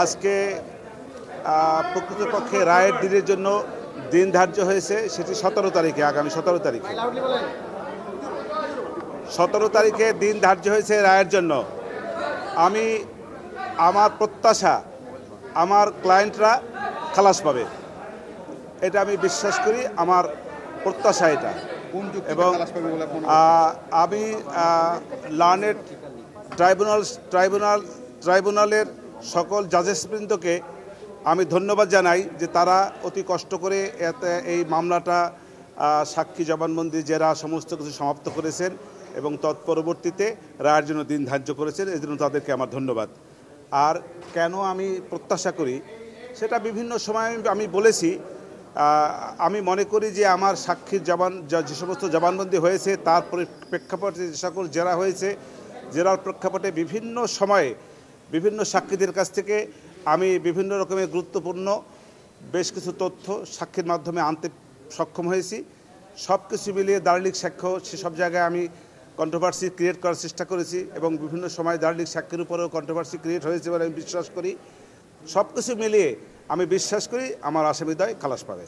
আজকে প্রকৃতপক্ষে রায়ের দিনের জন্য দিন ধার্য হয়েছে, সেটি 17 তারিখে, আগামী 17 তারিখে 17 তারিখে দিন ধার্য হয়েছে রায়ের জন্য। আমার প্রত্যাশা আমার ক্লায়েন্টরা খালাস পাবে, এটা আমি বিশ্বাস করি, আমার প্রত্যাশা এটা। এবং আমি লার্নেড ট্রাইব্যুনালের সকল জাজেসবৃন্দকে আমি ধন্যবাদ জানাই যে তারা অতি কষ্ট করে এই মামলাটা সাক্ষী জবানবন্দি জেরা সমস্ত কিছু সমাপ্ত করেছেন এবং তৎপরবর্তীতে রায়ের জন্য দিন ধার্য করেছেন, এই জন্য তাদেরকে আমার ধন্যবাদ। আর কেন আমি প্রত্যাশা করি সেটা বিভিন্ন সময় আমি বলেছি। আমি মনে করি যে আমার সাক্ষীর যে সমস্ত জবানবন্দি হয়েছে তার প্রেক্ষাপটে যে সকল জেরা হয়েছে, জেরার প্রেক্ষাপটে বিভিন্ন সময়ে বিভিন্ন সাক্ষীদের কাছ থেকে আমি বিভিন্ন রকমের গুরুত্বপূর্ণ বেশ কিছু তথ্য সাক্ষীর মাধ্যমে আনতে সক্ষম হয়েছি। সব কিছু মিলিয়ে দালিলিক সাক্ষ্য সেসব জায়গায় আমি কন্ট্রোভার্সি ক্রিয়েট করার চেষ্টা করেছি এবং বিভিন্ন সময় দালিলিক সাক্ষীর উপরেও কন্ট্রোভার্সি ক্রিয়েট হয়েছে বলে আমি বিশ্বাস করি। সব কিছু মিলিয়ে আমি বিশ্বাস করি আমার আসামিদ্বয় খালাস পাবে।